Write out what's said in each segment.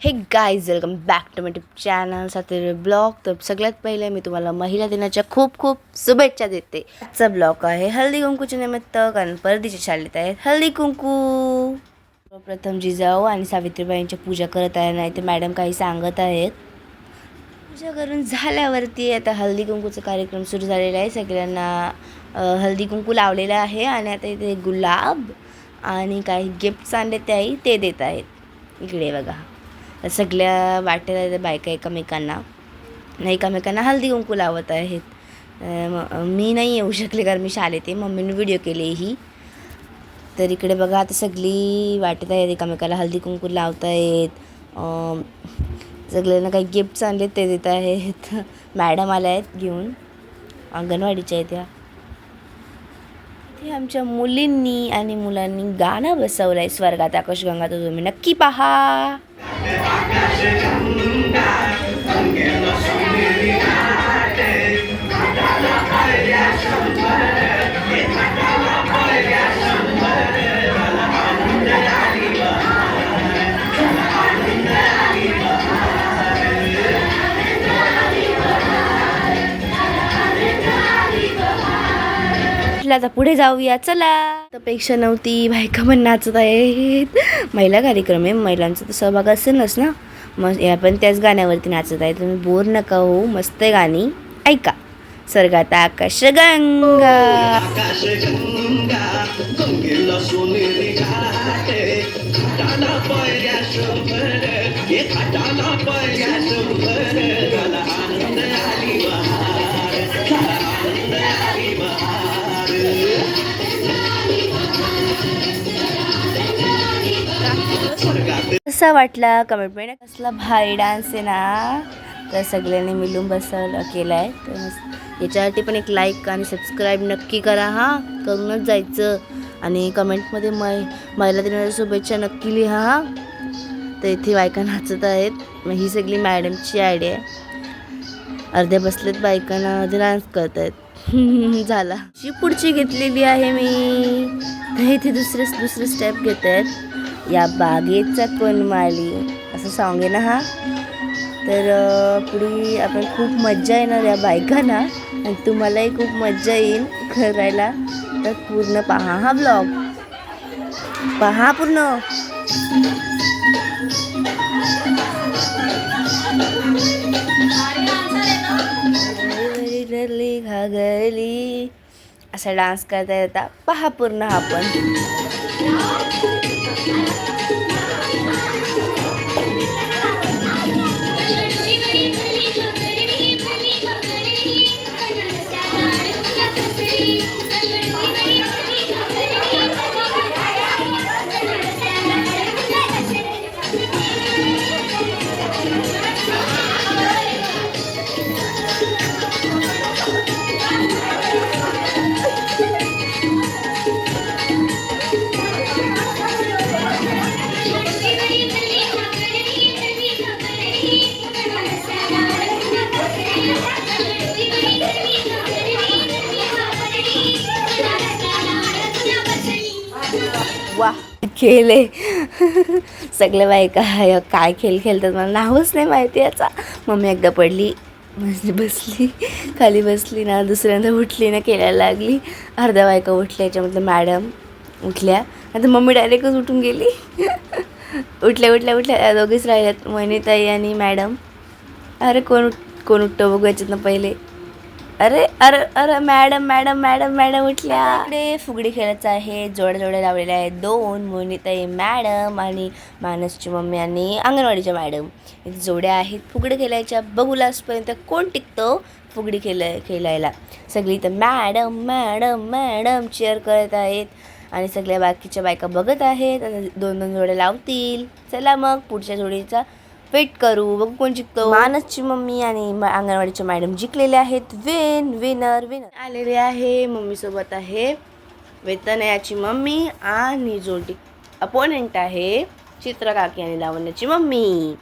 हे guys welcome back to my YouTube channel साथी blog. तर सगळ्यात पहिले मी तुम्हाला महिला दिनाच्या खूप खूप शुभेच्छा देते. आजचा ब्लॉग आहे हळदी कुंकूच्या निमित्त, कारण परदीच्या शाळेत आहेत हळदी कुंकू. प्रथम जिजाऊ आणि सावित्रीबाईंची पूजा करत आहे, नाही ते मॅडम काही सांगत आहेत. पूजा करून झाल्यावरती आता हळदी कुंकूचा कार्यक्रम सुरू झालेला आहे. सगळ्यांना हळदी कुंकू लावलेलं आहे आणि आता इथे गुलाब आणि काही गिफ्ट्स आणले ते देत आहेत. इकडे बघा, सगळ्या वाटेला बायका एकमेकांना हळदी कुंकू लावत आहेत. मी नाही येऊ शकले कारण मी शाळेत आहे, मम्मीने व्हिडिओ केले ही. तर इकडे बघा, आता सगळी वाटत आहेत एकमेकाला हळदी कुंकू लावत आहेत. सगळ्यांना काही गिफ्ट्स आणले ते देत आहेत. मॅडम आल्या आहेत घेऊन, अंगणवाडीच्या आहेत त्या. ते आमच्या मुलींनी आणि मुलांनी गाणं बसवलं आहे, स्वर्गात आकाशगंगा तो तुम्ही नक्की पहा. आता पुढे जाऊया चला. अपेक्षा नव्हती, बायका पण नाचत आहेत. महिला कार्यक्रम आहे, महिलांचा तर सहभाग असेलच ना. मग आपण त्याच गाण्यावरती नाचत आहे, तुम्ही बोर नका हो. मस्त गाणी ऐका. स्वर्गात आकाशगंगा कसा वाटला कमेंटमेंट. कसला भारी डान्स आहे ना. तर सगळ्यांनी मिळून बसवलं केलं आहे. तर याच्यासाठी पण एक लाईक आणि सबस्क्राईब नक्की करा हां, करूनच जायचं. आणि कमेंटमध्ये महिला दिनाच्या शुभेच्छा नक्की लिहा हां. तर इथे बायका नाचत आहेत. मग ही सगळी मॅडमची आयडिया आहे. अर्ध्या बसलेत बायकांना डान्स करत आहेत. झाला. जी पुढची घेतलेली आहे मी. तर इथे दुसरं स्टेप घेत आहेत. या बागेचा कोण माली असं सॉन्ग आहे ना हा. तर पुढे आपण खूप मज्जा येणार या बायकांना आणि तुम्हालाही खूप मज्जा येईल करायला. तर पूर्ण पहा हा ब्लॉग, पहा पूर्ण. घागरली असा डान्स करता येता, पहा पूर्ण हा पण. वा खेळ सगळ्या बायका काय खेळ खेळतात मला नावच नाही माहिती याचा. मम्मी एकदा पडली, बसली खाली, बसली ना, दुसऱ्यांदा उठली ना, खेळायला लागली. अर्ध्या बायका उठल्या, याच्यामधलं मॅडम उठल्या. आता मम्मी डायरेक्टच उठून गेली. उठल्या दोघीच राहिल्यात, वनिताई आणि मॅडम. अरे कोण उठतं बघू याच्यातनं पहिले. अरे अरे अरे मॅडम उठल्या. इकडे फुगडी खेळायचं आहे. जोड्या लावलेल्या आहेत, 2 मोनिताई मॅडम आणि मानसची मम्मी आणि अंगणवाडीच्या मॅडम. इथे जोड्या आहेत फुगडी खेळायच्या. बघू लास्टपर्यंत कोण टिकतो फुगडी खेळायला. सगळी इथं मॅडम चेअर करत आहेत आणि सगळ्या बाकीच्या बायका बघत आहेत. 2 जोड्या लावतील. चला मग पुढच्या जोडीचा वेट करू, बघू कोण जिंकतो. मानसची मम्मी आणि अंगणवाडीच्या मॅडम जिंकलेले आहेत. विनर आलेले आहे. मम्मी सोबत आहे वेतनयाची मम्मी आणि जोडी अपोनेंट आहे चित्रा काकी आणि लावण्याची मम्मी.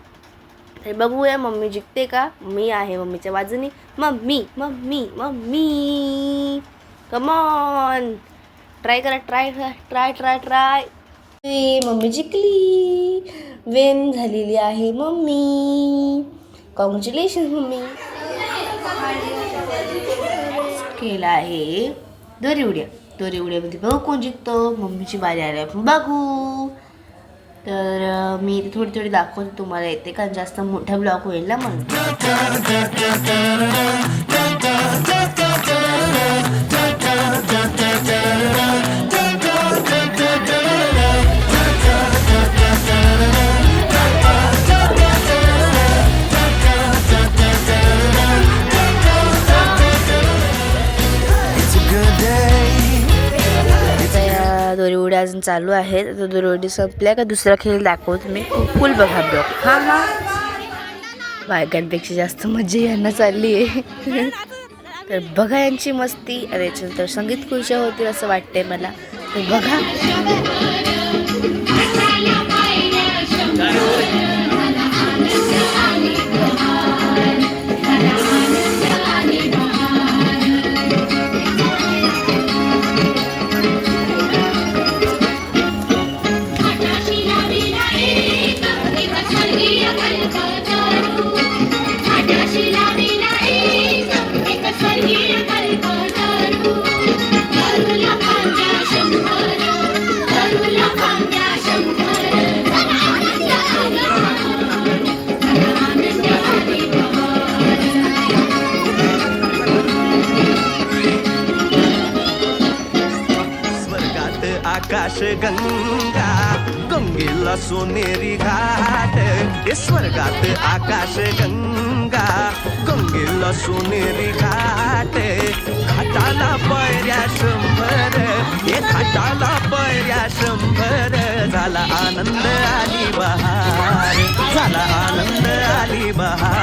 तर बघूया मम्मी जिंकते का. मी आहे मम्मीच्या बाजूनी. मम्मी कम ऑन, ट्राय करा, ट्राय. मम्मी जिंकली. वेन झालेली आहे मम्मी. Congratulation mummy. केला आहे दोरी उड्या. दोरी उड्यामध्ये बघू कोण जिंकतो. मम्मीची बारी आली आपण बघू. तर मी थोडी थोडी दाखवते तुम्हाला येते कारण जास्त मोठा ब्लॉग होईल ना म्हणून. दोरी उड्या अजून चालू आहेत. आता दोरी उडी संपल्या का दुसरा खेळ दाखवतो मी. फुल बघा ब्लॉग. हा बायकांपेक्षा जास्त मजा यांना चालली आहे. तर बघा यांची मस्ती. अरे याच्यानंतर संगीत खुर्च्या होतील असं वाटतंय मला. तर बघा. आकाश गंगा गंगेला सोनेरी घाट. स्वर्गात आकाश गंगा गंगेला सोनेरी घाट. घाटाला पायऱ्या 100 घाटाला पायऱ्या 100. झाला आनंद आली बहार. झाला आनंद आली बहार.